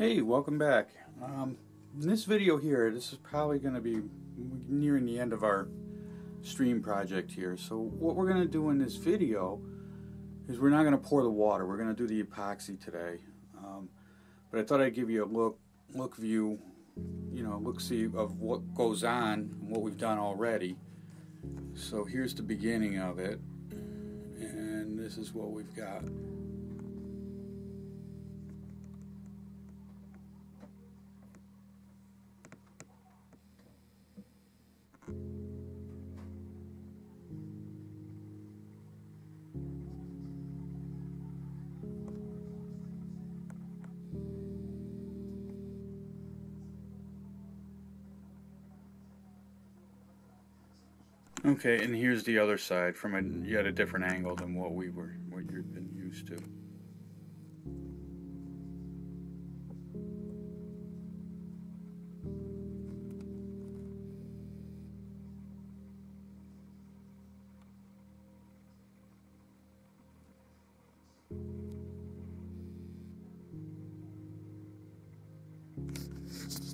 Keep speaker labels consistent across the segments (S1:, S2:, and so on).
S1: Hey, welcome back. In this video here, this is probably going to be nearing the end of our stream project here. So what we're going to do in this video is we're not going to pour the water. We're going to do the epoxy today. But I thought I'd give you a look view, look-see of what goes on and what we've done already. So here's the beginning of it, and this is what we've got. Okay, and here's the other side from yet a different angle than what you've been used to.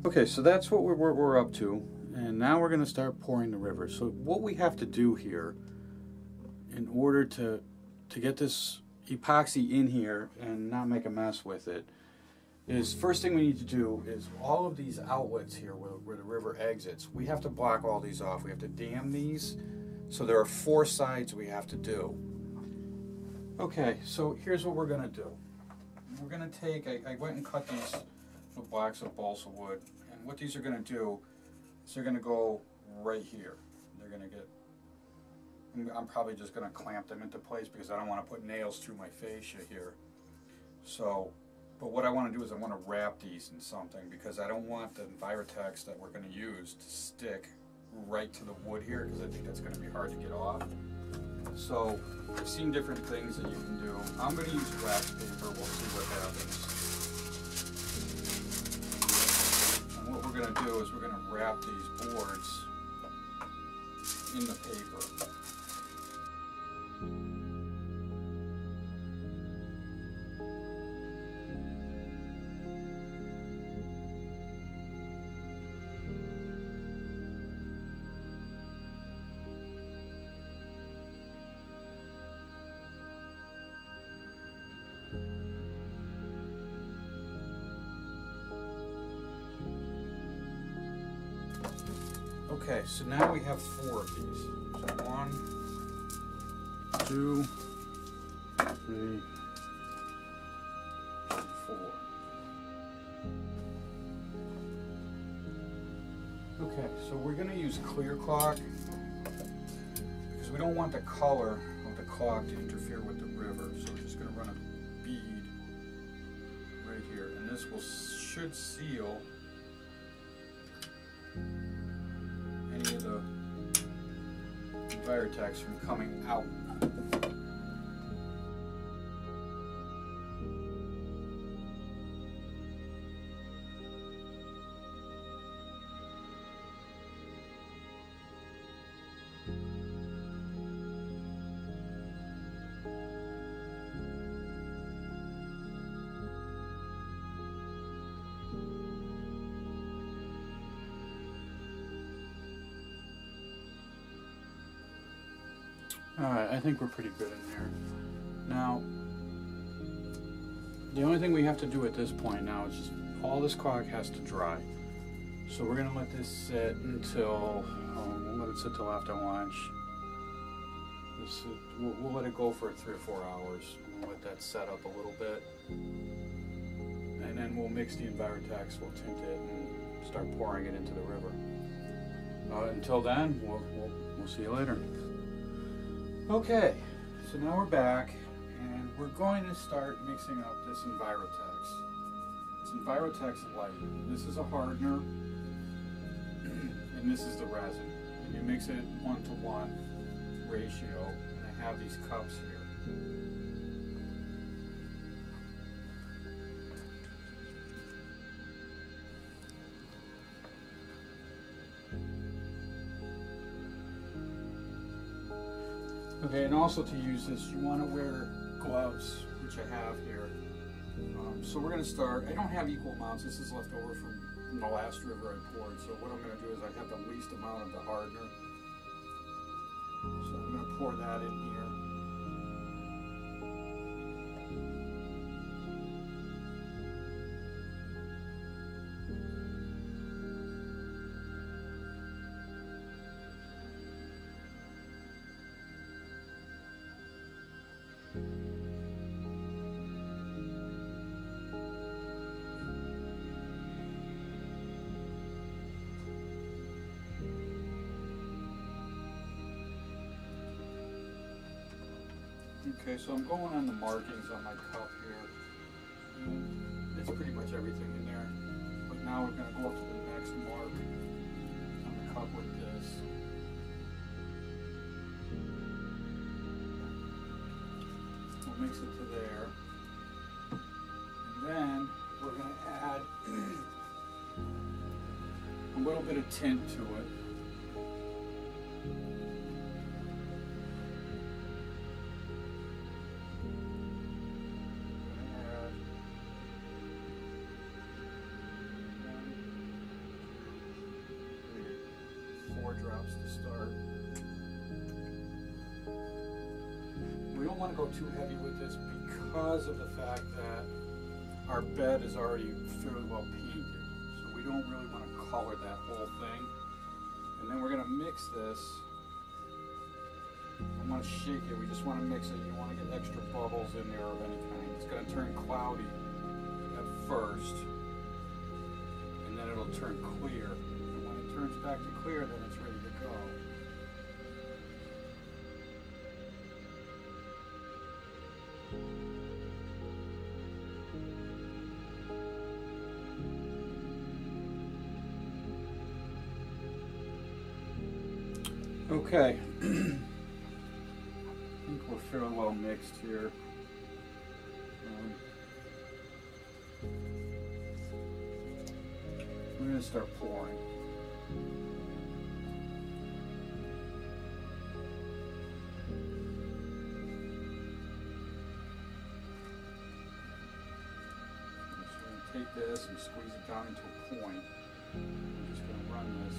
S1: Okay, so that's what we're up to, and now we're going to start pouring the river. So what we have to do here in order to get this epoxy in here and not make a mess with it is, first thing we need to do is all of these outlets here where the river exits, we have to block all these off. We have to dam these. So there are 4 sides we have to do. Okay, so here's what we're going to do. We're going to take, I went and cut these with blocks of balsa wood, and what these are going to do is they're going to go right here. They're going to get, I'm probably just going to clamp them into place because I don't want to put nails through my fascia here. So, but what I want to do is I want to wrap these in something because I don't want the Envirotex that we're going to use to stick right to the wood here because I think that's going to be hard to get off. So I've seen different things that you can do. I'm going to use wax paper. We'll see what happens. And what we're going to do is we're going to wrap these boards in the paper. Okay, so now we have 4 of these. So 1, 2, 3, 4. Okay, so we're going to use clear caulk because we don't want the color of the caulk to interfere with the river. So we're just going to run a bead right here, and this should seal any of the Envirotex from coming out. Alright, I think we're pretty good in there. Now, the only thing we have to do at this point now is just all this caulk has to dry. So we're going to let this sit until, we'll let it sit till after lunch. We'll let it go for 3 or 4 hours. We'll let that set up a little bit. And then we'll mix the Envirotex, we'll tint it, and start pouring it into the river. Until then, we'll see you later. Okay, so now we're back, and we're going to start mixing up this Envirotex. It's Envirotex Light. This is a hardener, and this is the resin. And you mix it 1-to-1 ratio, and I have these cups here. Okay, and also to use this, you want to wear gloves, which I have here. So we're going to start. I don't have equal amounts. This is left over from the last river I poured. So what I'm going to do is I have the least amount of the hardener. So I'm going to pour that in here. Okay, so I'm going on the markings on my cup here. It's pretty much everything in there. But now we're going to go up to the next mark on the cup with this. We'll mix it to there. And then we're going to add a little bit of tint to it. Drops to start. We don't want to go too heavy with this because of the fact that our bed is already fairly well painted. So we don't really want to color that whole thing. And then we're going to mix this. I want to shake it. We just want to mix it. You don't want to get extra bubbles in there of any kind. It's going to turn cloudy at first. And then it'll turn clear. And when it turns back to clear, then it's ready to go. Okay, I think we're fairly well mixed here. We're going to start pouring. Take this and squeeze it down into a point. I'm just going to run this.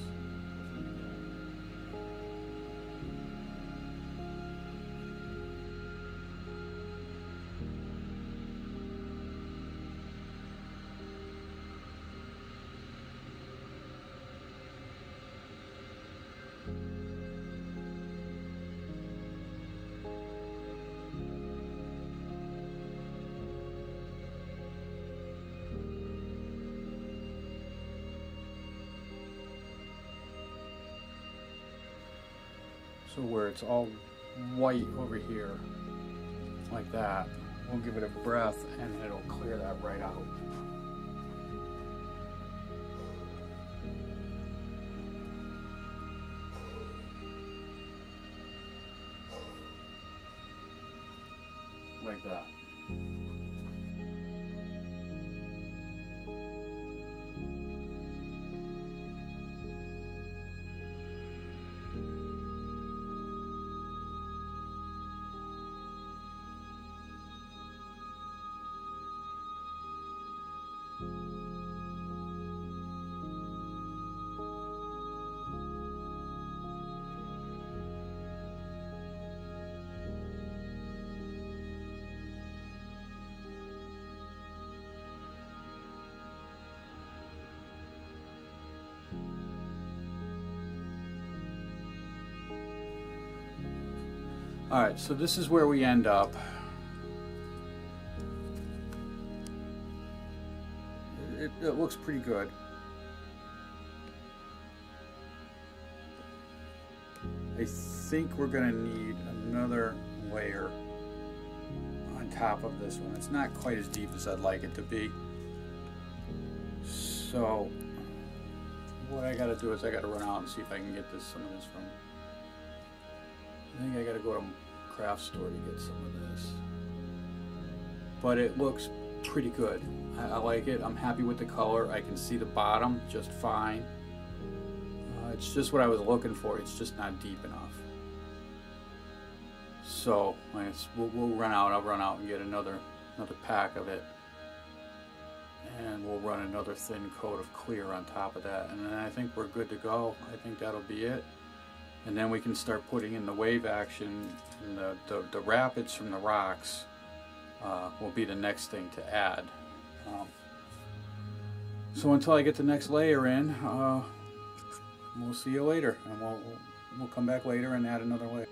S1: So where it's all white over here, like that, we'll give it a breath and it'll clear that right out. Like that. All right, so this is where we end up. It looks pretty good. I think we're gonna need another layer on top of this one. It's not quite as deep as I'd like it to be. So what I gotta do is I gotta run out and see if I can get some of this from, I think I gotta go to a craft store to get some of this. But it looks pretty good. I like it. I'm happy with the color. I can see the bottom just fine. It's just what I was looking for. It's just not deep enough. So we'll run out. I'll run out and get another pack of it. and we'll run another thin coat of clear on top of that, and then I think we're good to go. I think that'll be it, and then we can start putting in the wave action, and the rapids from the rocks will be the next thing to add. So until I get the next layer in, we'll see you later, and we'll come back later and add another layer.